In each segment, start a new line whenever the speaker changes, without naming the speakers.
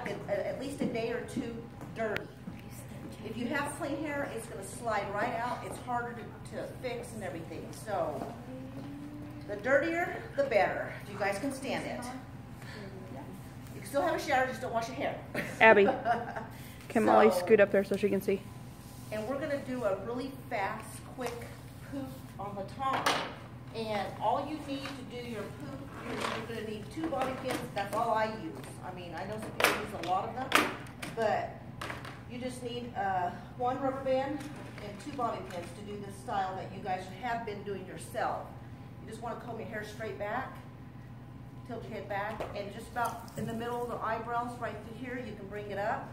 like at least a day or two dirty. If you have plain hair, it's going to slide right out. It's harder to fix and everything. So the dirtier, the better. You guys can stand it. You can still have a shower, just don't wash your hair.
Abby, can Molly scoot up there so she can see?
And we're going to do a really fast, quick poof on the top. And all you need to do your poof, you're going to need 2 bobby pins. That's all I use. I mean, I know some people use a lot of them, but you just need 1 rubber band and 2 bobby pins to do this style that you guys have been doing yourself. You just want to comb your hair straight back, tilt your head back, and just about in the middle of the eyebrows right through here, you can bring it up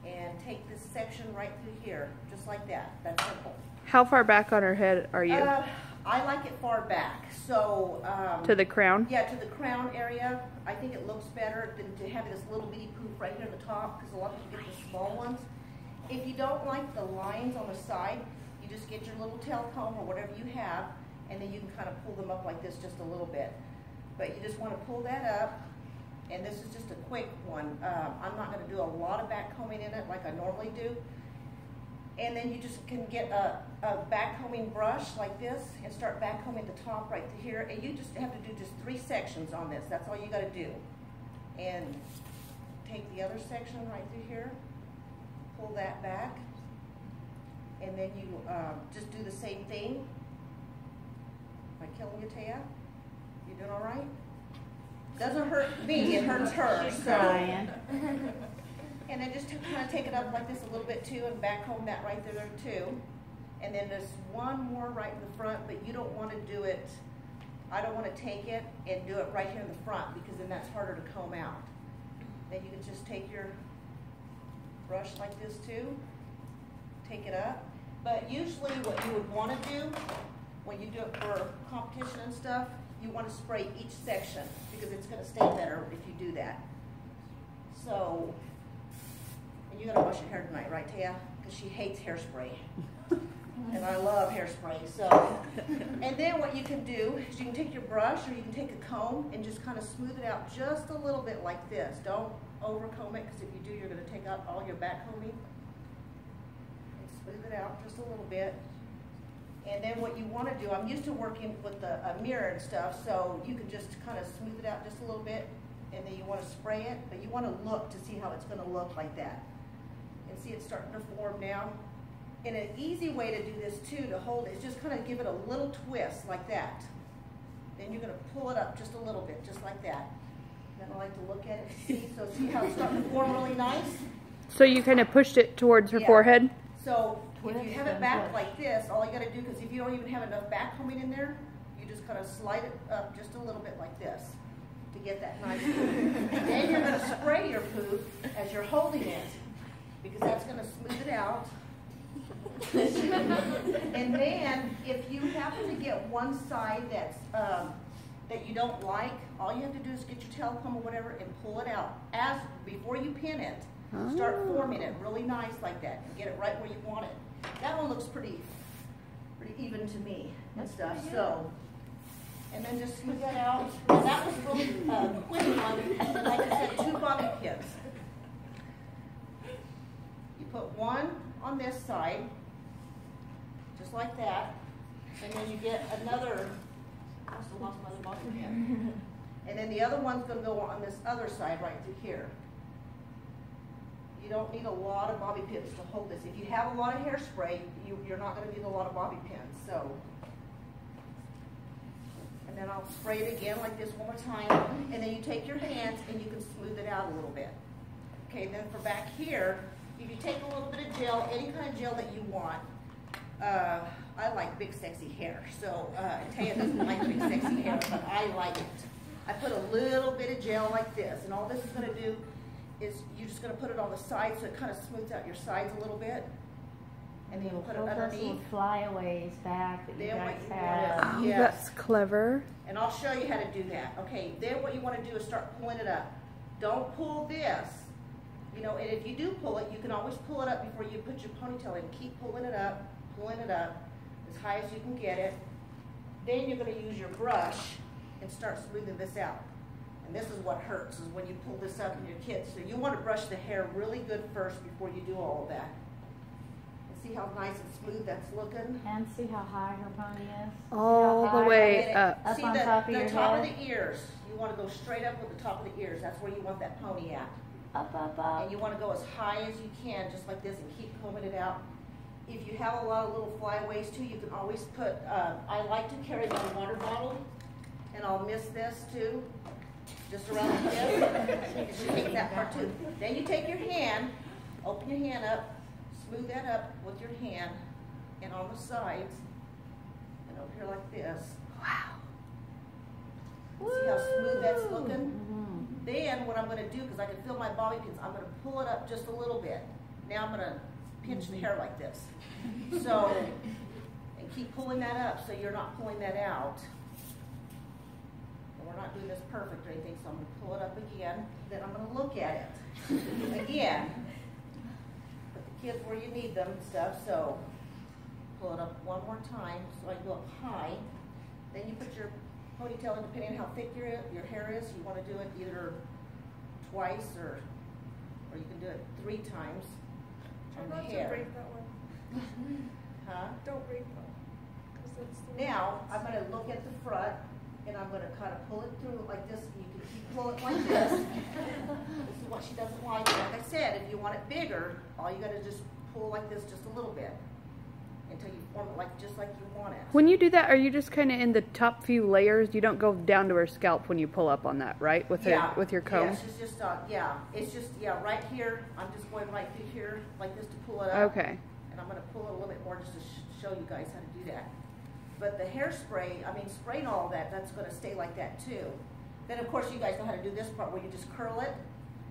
and take this section right through here, just like that. That's simple.
How far back on her head are you?
I like it far back, so
to the crown?
Yeah, to the crown area. I think it looks better than to have this little bitty poof right here at the top, because a lot of people get the small ones. If you don't like the lines on the side, you just get your little tail comb or whatever you have, and then you can kind of pull them up like this just a little bit. But you just want to pull that up, and this is just a quick one. I'm not going to do a lot of back combing in it like I normally do. And then you just can get a back combing brush like this and start back combing the top right to here. And you just have to do just 3 sections on this. That's all you got to do. And take the other section right through here, pull that back, and then you just do the same thing. Am I killing you, Taya? You doing all right? Doesn't hurt me, it hurts her.
She's crying.
And then just kind of take it up like this a little bit too, and back comb that right there too. And then there's 1 more right in the front, but you don't want to do it, I don't want to take it and do it right here in the front, because then that's harder to comb out. Then you can just take your brush like this too, take it up. But usually what you would want to do when you do it for competition and stuff, you want to spray each section, because it's going to stay better if you do that. So, and you got to wash your hair tonight, right, Taya? Because she hates hairspray. And I love hairspray. So, and then what you can do is you can take your brush or you can take a comb and just kind of smooth it out just a little bit like this. Don't over comb it, because if you do, you're going to take out all your back combing. And smooth it out just a little bit. And then what you want to do, I'm used to working with a mirror and stuff, so you can just kind of smooth it out just a little bit, and then you want to spray it, but you want to look to see how it's going to look like that. And see it's starting to form now. And an easy way to do this too, to hold it, is just kind of give it a little twist like that. Then you're going to pull it up just a little bit, just like that. Then I like to look at it and see, so see how it's starting to form really nice?
So you kind of pushed it towards her forehead?
So if you have it back like this, all you got to do, because if you don't even have enough back combing in there, you just kind of slide it up just a little bit like this to get that nice poof. Then you're going to spray your poof as you're holding it, because that's going to smooth it out. And then if you happen to get one side that's that you don't like, all you have to do is get your tail comb or whatever and pull it out before you pin it. Start forming it really nice like that and get it right where you want it. That one looks pretty even to me and stuff. So, and then just smooth that out. And that was really quick one. Like I said, 2 bobby pins. You put one on this side, just like that, and then you get another. I still lost my other bobby pin. And then the other one's going to go on this other side right through here. You don't need a lot of bobby pins to hold this. If you have a lot of hairspray, you're not going to need a lot of bobby pins. So, and then I'll spray it again like this one more time, and then you take your hands and you can smooth it out a little bit. Okay, then for back here, if you take a little bit of gel, any kind of gel that you want. I like big sexy hair, so Taya doesn't like big sexy hair, but I like it. I put a little bit of gel like this, and all this is going to do is you're just going to put it on the sides so it kind of smooths out your sides a little bit, and then you'll put it underneath.
Flyaways back that you guys
have.
Yes. That's clever.
And I'll show you how to do that. Okay, then what you want to do is start pulling it up. Don't pull this. You know, and if you do pull it, you can always pull it up before you put your ponytail in. Keep pulling it up as high as you can get it. Then you're going to use your brush and start smoothing this out. And And this is what hurts, is when you pull this up in your kids. So you want to brush the hair really good first before you do all of that. And see how nice and smooth that's looking?
And see how high her pony is?
All the way up.
Up
See
on
the
top of your
top
head?
of the ears. You want to go straight up with the top of the ears. That's where you want that pony at.
Up, up, up.
And you want to go as high as you can, just like this, and keep combing it out. If you have a lot of little flyaways too, you can always put, I like to carry my water bottle, and I'll miss this too, just around the tip. And you take that part too. Then you take your hand, open your hand up, smooth that up with your hand, and on the sides, and over here like this.
Wow.
See how smooth that's looking?
Mm-hmm.
Then what I'm going to do, because I can feel my bobby pins, I'm going to pull it up just a little bit. Now I'm going to pinch the hair like this. So, and keep pulling that up so you're not pulling that out. And we're not doing this perfect or anything, so I'm going to pull it up again. Then I'm going to look at it again. Put the kids where you need them and stuff, so pull it up one more time so I go up high. Then you put your ponytail, and depending on how thick your hair is, you want to do it either twice or you can do it 3 times on the hair.
Don't break that one.
Huh?
Don't break that. 'Cause that's the
Now, I'm going to look at the front, and I'm going to kind of pull it through like this. You can keep pulling it like this. This is what she doesn't like. Like I said, if you want it bigger, all you got to just pull like this just a little bit until you form it just like you want it.
When you do that, are you just kind of in the top few layers? You don't go down to her scalp when you pull up on that, right? With your comb?
Yeah, it's just, right here. I'm just going right through here like this to pull it up.
Okay.
And I'm going to pull it a little bit more just to show you guys how to do that. But the hairspray, spraying all of that, that's going to stay like that too. Then of course you guys know how to do this part where you just curl it.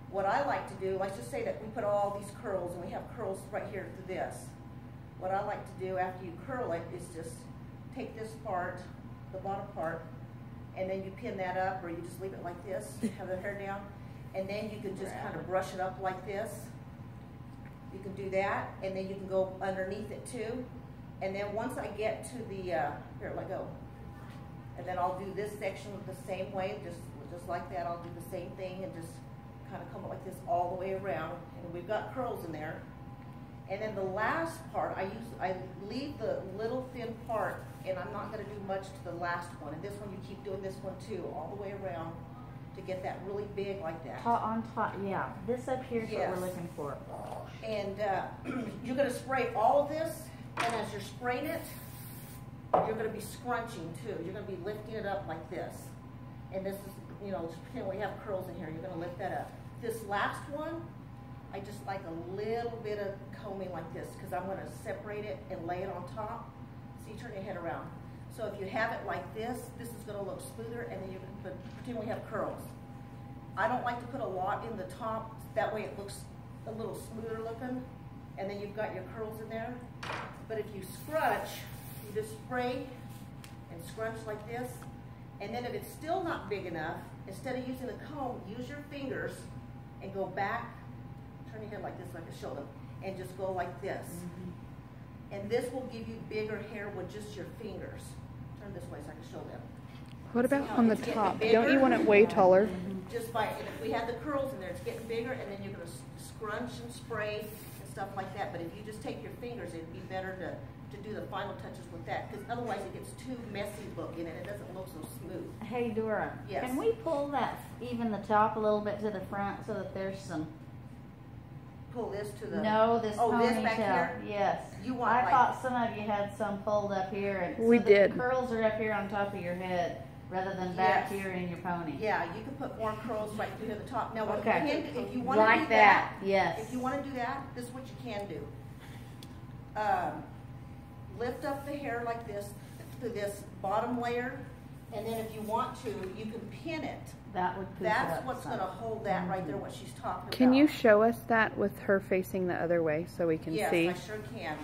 What I like to do, let's just say that we put all these curls, and we have curls right here through this. What I like to do after you curl it is just take this part, the bottom part, and then you pin that up, or you just leave it like this, have the hair down, and then you can just kind of brush it up like this. You can do that, and then you can go underneath it too. And then once I get to the, here, let go. And then I'll do this section the same way, just like that. I'll do the same thing and just kind of come up like this all the way around. And we've got curls in there. And then the last part, I leave the little thin part, and I'm not going to do much to the last one. And this one, you keep doing this one too, all the way around to get that really big like that.
On top, yeah. This up here is
Yes.
what we're looking for.
And you're going to spray all of this, and as you're spraying it, you're going to be scrunching too. You're going to be lifting it up like this. And this is, just pretend we have curls in here. You're going to lift that up. This last one, I just like a little bit of combing like this, because I'm going to separate it and lay it on top. So you turn your head around. So if you have it like this is going to look smoother, and then you can pretend we have curls. I don't like to put a lot in the top. That way it looks a little smoother looking, and then you've got your curls in there. But if you scrunch, you just spray and scrunch like this. And then if it's still not big enough, instead of using a comb, use your fingers and go back. Turn your head like this, like a shoulder, and just go like this. And this will give you bigger hair with just your fingers. Turn this way so I can show them.
What about
how
on the
it's getting
top?
bigger?
Don't you want it way taller?
Just by, and if we have the curls in there, it's getting bigger, and then you're going to scrunch and spray and stuff like that. But if you just take your fingers, it'd be better to do the final touches with that, because otherwise it gets too messy looking and it doesn't look so smooth.
Hey, Dora.
Yes.
Can we pull that, even the top a little bit to the front so that there's some...
Pull this to the...
No, this
Oh,
ponytail.
this back here?
Yes.
You want
I
like...
thought some of you had some pulled up here, and
We
so
did.
The curls are up here on top of your head, rather than back
Yes.
here in your pony.
Yeah, you can put more curls right through to the top. Now, what
Okay.
you can do, if you want to
Like
do
that, yes.
if you want to do that, this is what you can do. Lift up the hair like this to this bottom layer, and then if you want to, you can pin it.
That would poof it
That's
up
what's
some.
going to hold that right there, what she's talking about.
Can you show us that with her facing the other way so we can see?
Yes, I sure can.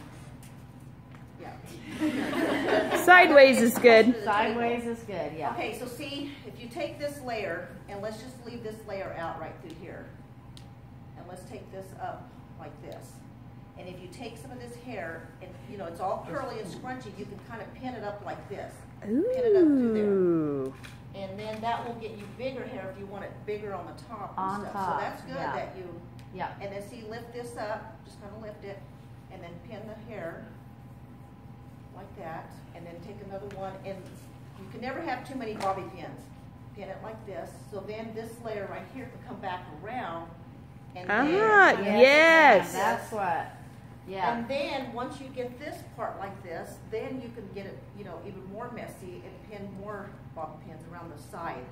Yeah.
Sideways is good.
Sideways is good, yeah.
Okay, so see, if you take this layer, and let's just leave this layer out right through here. And let's take this up like this. And if you take some of this hair, and it's all curly and scrunchy, you can kind of pin it up like this. Pin it up through
Ooh.
And then that will get you bigger hair if you want it bigger on the top and
On
stuff.
top,
So that's good
yeah.
that you,
Yeah.
and then see, lift this up, just kind of lift it, and then pin the hair like that, and then take another one, and you can never have too many bobby pins. Pin it like this, so then this layer right here can come back around, and then
yes.
That's what. Yeah.
and then once you get this part like this, then you can get it, you know, even more messy and pin more bobby pins around the side.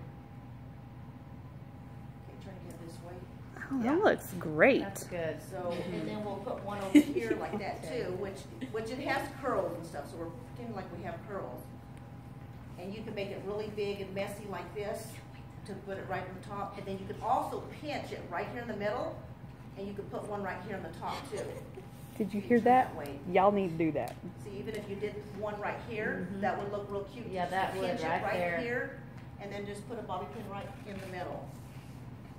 Okay, try to get it this way.
Oh, that looks great.
That's good.
So, and then we'll put one over here like that too, which it has curls and stuff, so we're pretending like we have curls. And you can make it really big and messy like this to put it right on the top, and then you can also pinch it right here in the middle, and you can put one right here on the top too.
Did you hear that?
Way.
Y'all need to do that.
See, even if you did one right here, that would look real cute.
Yeah,
Just
that would,
pinch it
right there.
here, and then just put a bobby pin right in the middle.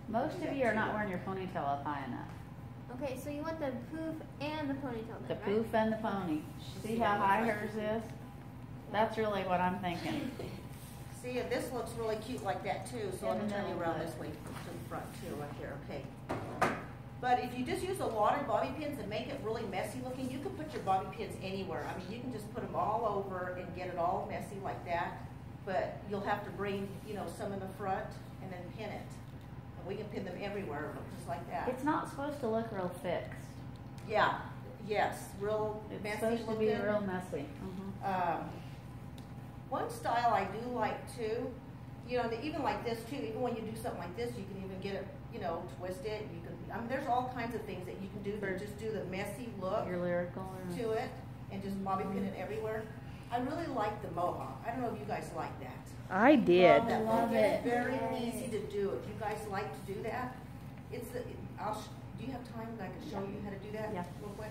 Most of you are not wearing your ponytail up high enough.
Okay, so you want the poof and the ponytail
The
then, right?
poof and the pony. See how high hers is? That's really what I'm thinking.
See, and this looks really cute like that too, so
In
let me
the
turn you
middle,
around
but-
this way to the front too, right here, okay. But if you just use a lot of bobby pins and make it really messy looking, you can put your bobby pins anywhere. I mean, you can just put them all over and get it all messy like that, but you'll have to bring, you know, some in the front and then pin it. And we can pin them everywhere, just like that.
It's not supposed to look real fixed.
Yeah, yes, real
It's
messy
supposed to be
looking.
real messy.
One style I do like too, you know, even like this too, even when you do something like this, you can even get it, you know, twist it. You can, I mean, there's all kinds of things that you can do to just do the messy look
You're lyrical or
to it and just bobby pin it everywhere. I really like the mohawk. I don't know if you guys like that.
I did.
Love that
Love
look.
it.
It's very easy to do. If you guys like to do that, it's the, do you have time that I can show you how to do that
Yeah.
real quick?